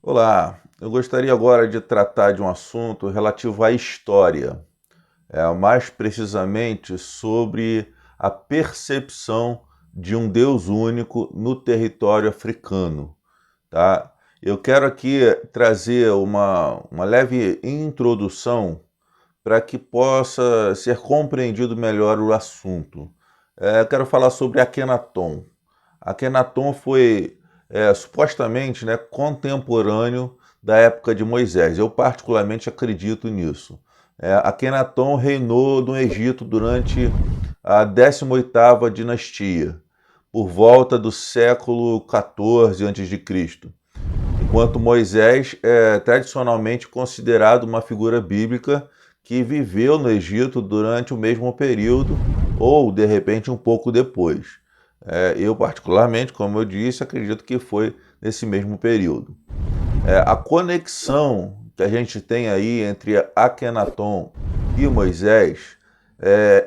Olá, eu gostaria agora de tratar de um assunto relativo à história, mais precisamente sobre a percepção de um Deus único no território africano, tá? Eu quero aqui trazer uma leve introdução para que possa ser compreendido melhor o assunto. Eu quero falar sobre Akenaton. Akenaton foi supostamente, né, contemporâneo da época de Moisés. Eu particularmente acredito nisso. Akenaton reinou no Egito durante a 18ª dinastia, por volta do século XIV a.C., enquanto Moisés é tradicionalmente considerado uma figura bíblica que viveu no Egito durante o mesmo período ou, de repente, um pouco depois. Eu, particularmente, como eu disse, acredito que foi nesse mesmo período. A conexão que a gente tem aí entre Akenaton e Moisés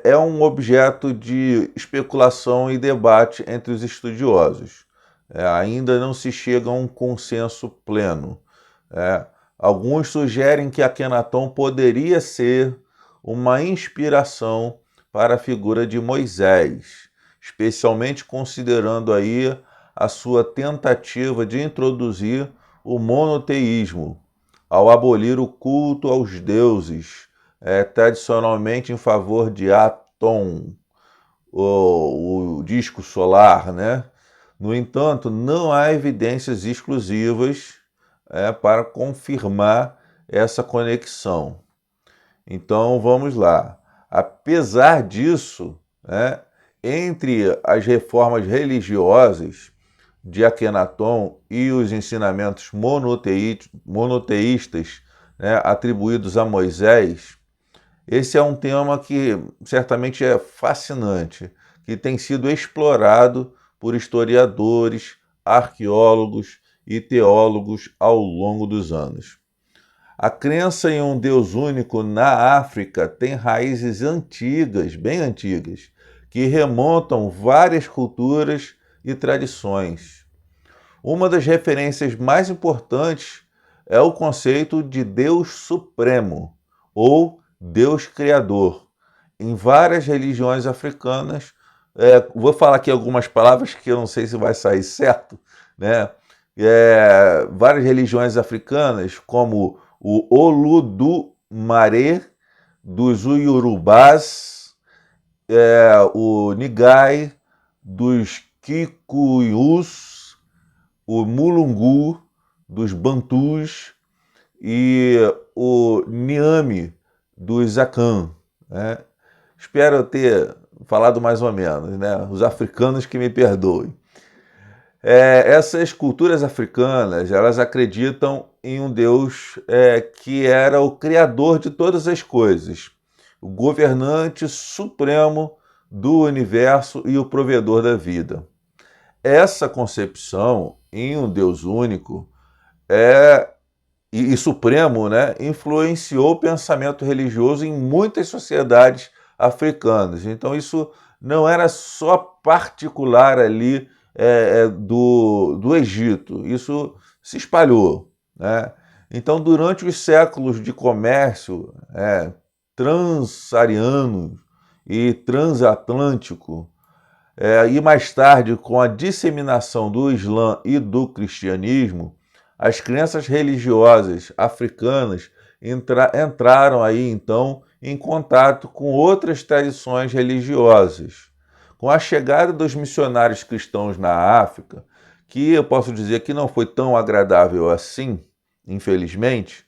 é um objeto de especulação e debate entre os estudiosos. Ainda não se chega a um consenso pleno. É, Alguns sugerem que Akenaton poderia ser uma inspiração para a figura de Moisés, especialmente considerando aí a sua tentativa de introduzir o monoteísmo, ao abolir o culto aos deuses, tradicionalmente em favor de Aton, o disco solar, né? No entanto, não há evidências exclusivas para confirmar essa conexão. Então vamos lá. Apesar disso, né, entre as reformas religiosas de Akenaton e os ensinamentos monoteístas, né, atribuídos a Moisés, esse é um tema que certamente é fascinante, que tem sido explorado por historiadores, arqueólogos e teólogos ao longo dos anos. A crença em um Deus único na África tem raízes antigas, bem antigas, que remontam várias culturas e tradições. Uma das referências mais importantes é o conceito de Deus Supremo, ou Deus Criador. Em várias religiões africanas, vou falar aqui algumas palavras que eu não sei se vai sair certo, né? Várias religiões africanas, como o Oludumare, dos Iorubás, o Nigai, dos Kikuyus, o Mulungu, dos Bantus e o Niame, dos Akan, né? Espero ter falado mais ou menos, né? Os africanos que me perdoem. Essas culturas africanas, elas acreditam em um Deus que era o criador de todas as coisas, o governante supremo do universo e o provedor da vida. Essa concepção em um Deus único e supremo, né, influenciou o pensamento religioso em muitas sociedades africanas. Então isso não era só particular ali do Egito, isso se espalhou, né? Então, durante os séculos de comércio transsaariano e transatlântico, e mais tarde com a disseminação do Islã e do cristianismo, as crenças religiosas africanas entraram aí então em contato com outras tradições religiosas. Com a chegada dos missionários cristãos na África, que eu posso dizer que não foi tão agradável assim, infelizmente,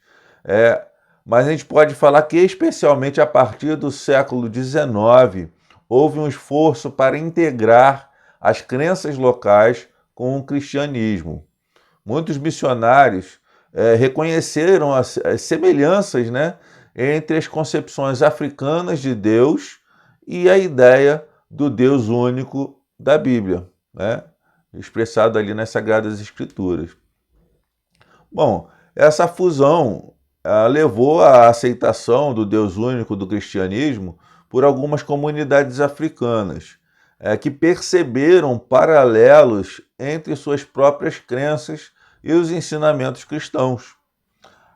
mas a gente pode falar que, especialmente a partir do século XIX, houve um esforço para integrar as crenças locais com o cristianismo. Muitos missionários reconheceram as semelhanças, né, entre as concepções africanas de Deus e a ideia do Deus único da Bíblia, né, expressado ali nas Sagradas Escrituras. Bom, essa fusão levou à aceitação do Deus único do cristianismo por algumas comunidades africanas, que perceberam paralelos entre suas próprias crenças e os ensinamentos cristãos.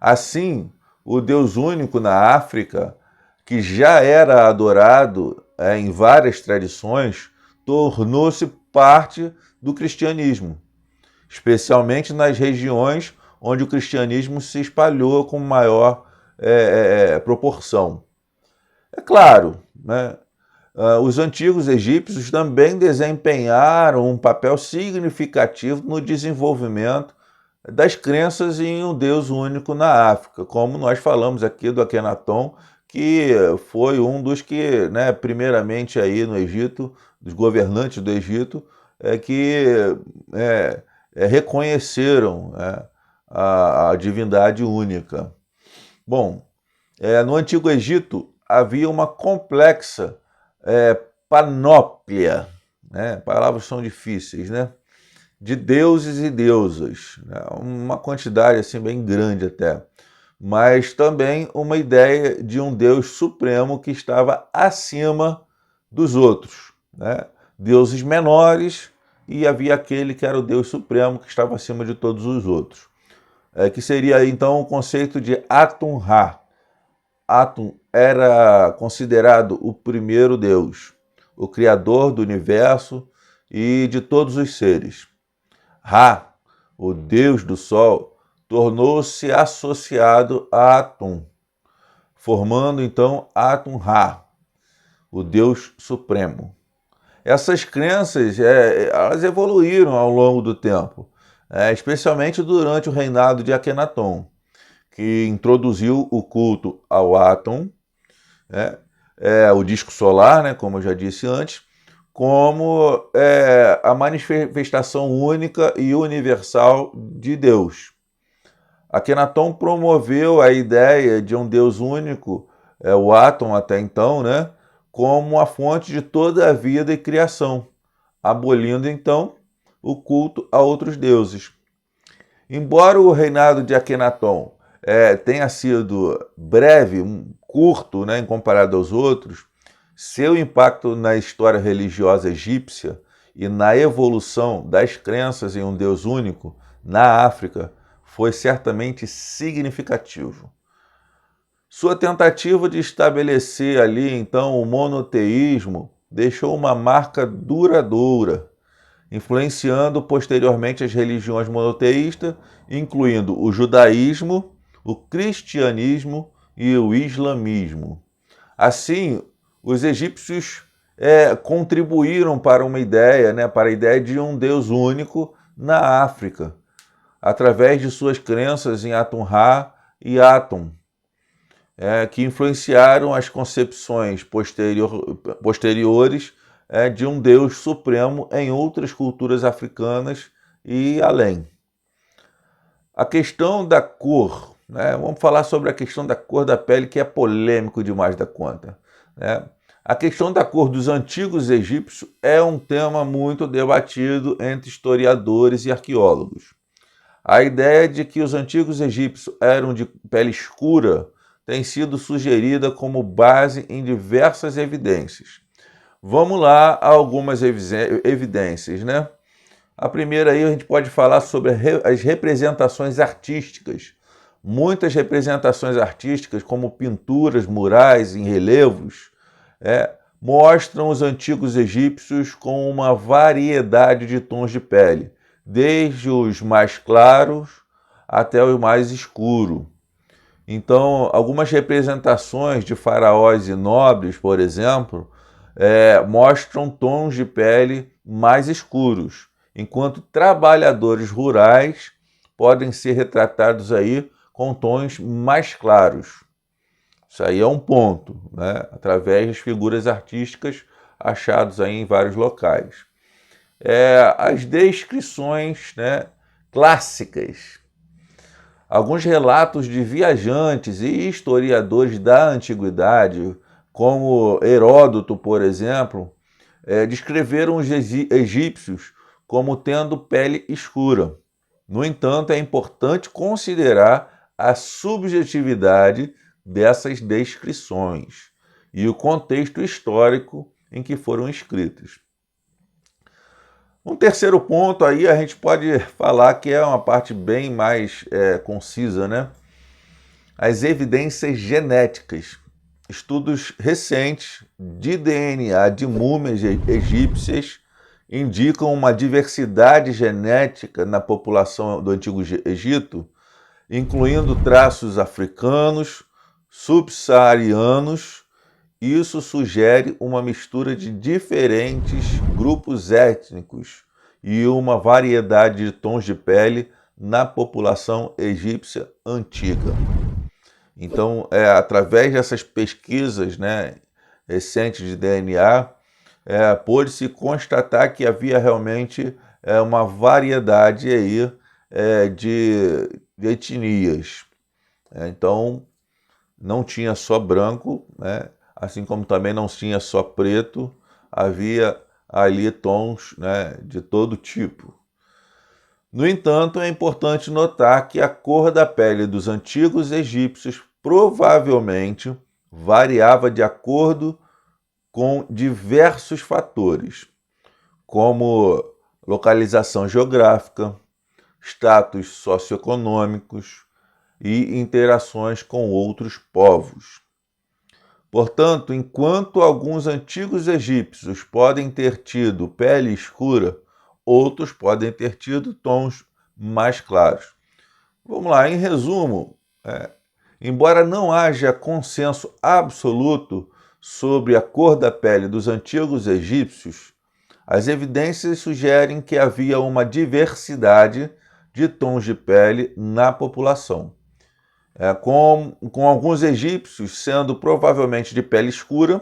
Assim, o Deus único na África, que já era adorado em várias tradições, tornou-se parte do cristianismo, especialmente nas regiões onde o cristianismo se espalhou com maior proporção. É claro, né, os antigos egípcios também desempenharam um papel significativo no desenvolvimento das crenças em um Deus único na África, como nós falamos aqui do Akenaton, que foi um dos que, né, primeiramente aí no Egito, dos governantes do Egito, que reconheceram a divindade única. Bom, no Antigo Egito havia uma complexa panóplia, né? Palavras são difíceis, né? De deuses e deusas, né? Uma quantidade assim bem grande até, mas também uma ideia de um Deus supremo que estava acima dos outros, né? Deuses menores e havia aquele que era o Deus supremo que estava acima de todos os outros, que seria então o conceito de Atum-Ra. Atum era considerado o primeiro Deus, o criador do universo e de todos os seres. Ra, o deus do sol, tornou-se associado a Atum, formando então Atum-Ra, o deus supremo. Essas crenças elas evoluíram ao longo do tempo, especialmente durante o reinado de Akenaton, que introduziu o culto ao Atum, o disco solar, né, como eu já disse antes, como a manifestação única e universal de Deus. Akenaton promoveu a ideia de um Deus único, o Atum até então, né, como a fonte de toda a vida e criação, abolindo então o culto a outros deuses. Embora o reinado de Akenaton tenha sido breve, curto, né, em comparado aos outros, seu impacto na história religiosa egípcia e na evolução das crenças em um Deus único na África foi certamente significativo. Sua tentativa de estabelecer ali, então, o monoteísmo deixou uma marca duradoura, influenciando posteriormente as religiões monoteístas, incluindo o judaísmo, o cristianismo e o islamismo. Assim, os egípcios contribuíram para uma ideia, né, para a ideia de um Deus único na África, através de suas crenças em Atum-Ra e Atum, que influenciaram as concepções posteriores de um Deus supremo em outras culturas africanas e além. A questão da cor, né? Vamos falar sobre a questão da cor da pele, que é polêmico demais da conta, né? A questão da cor dos antigos egípcios é um tema muito debatido entre historiadores e arqueólogos. A ideia de que os antigos egípcios eram de pele escura tem sido sugerida como base em diversas evidências. Vamos lá a algumas evidências, né? A primeira aí a gente pode falar sobre as representações artísticas. Muitas representações artísticas, como pinturas, murais em relevos, mostram os antigos egípcios com uma variedade de tons de pele, desde os mais claros até os mais escuros. Então, algumas representações de faraós e nobres, por exemplo, mostram tons de pele mais escuros, enquanto trabalhadores rurais podem ser retratados aí com tons mais claros. Isso aí é um ponto, né? Através das figuras artísticas achadas aí em vários locais. As descrições, né, clássicas. Alguns relatos de viajantes e historiadores da antiguidade, como Heródoto, por exemplo, descreveram os egípcios como tendo pele escura. No entanto, é importante considerar a subjetividade dessas descrições e o contexto histórico em que foram escritas. Um terceiro ponto aí a gente pode falar que é uma parte bem mais concisa, né? As evidências genéticas. Estudos recentes de DNA de múmias egípcias indicam uma diversidade genética na população do Antigo Egito, incluindo traços africanos, subsaarianos. Isso sugere uma mistura de diferentes grupos étnicos e uma variedade de tons de pele na população egípcia antiga. Então, através dessas pesquisas, né, recentes de DNA, pôde-se constatar que havia realmente uma variedade aí, de etnias. Então, não tinha só branco, né, assim como também não tinha só preto, havia ali tons, né, de todo tipo. No entanto, é importante notar que a cor da pele dos antigos egípcios provavelmente variava de acordo com diversos fatores, como localização geográfica, status socioeconômicos e interações com outros povos. Portanto, enquanto alguns antigos egípcios podem ter tido pele escura, outros podem ter tido tons mais claros. Vamos lá, em resumo, embora não haja consenso absoluto sobre a cor da pele dos antigos egípcios, as evidências sugerem que havia uma diversidade de tons de pele na população, com alguns egípcios sendo provavelmente de pele escura.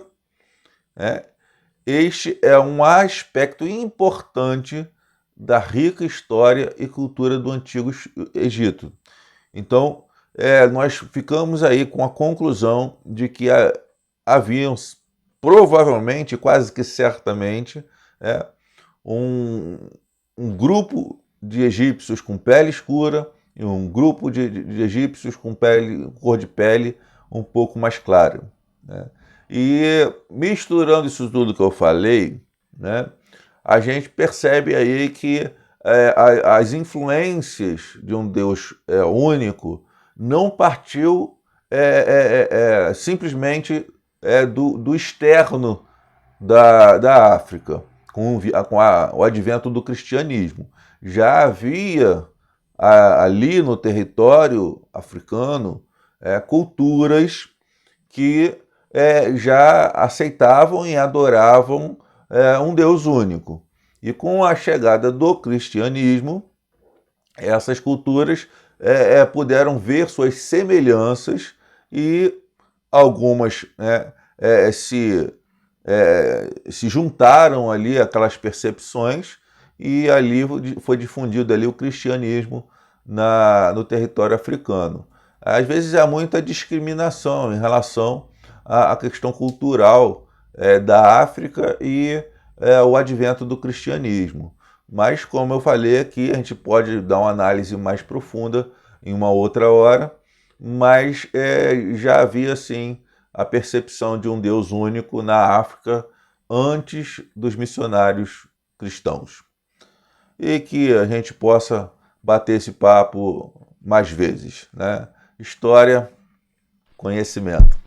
Este é um aspecto importante da rica história e cultura do Antigo Egito. Então, nós ficamos aí com a conclusão de que haviam, provavelmente, quase que certamente, um grupo de egípcios com pele escura e um grupo de egípcios com cor de pele um pouco mais clara, né? E misturando isso tudo que eu falei, né, a gente percebe aí que as influências de um Deus único não partiu simplesmente do externo da África, com o advento do cristianismo. Já havia ali no território africano culturas que já aceitavam e adoravam um Deus único. E com a chegada do cristianismo, essas culturas puderam ver suas semelhanças e algumas se juntaram ali aquelas percepções e ali foi difundido ali o cristianismo no território africano. Às vezes há muita discriminação em relação à questão cultural da África e o advento do cristianismo. Mas, como eu falei aqui, a gente pode dar uma análise mais profunda em uma outra hora, mas já havia, sim, a percepção de um Deus único na África antes dos missionários cristãos. E que a gente possa bater esse papo mais vezes, né? História, conhecimento.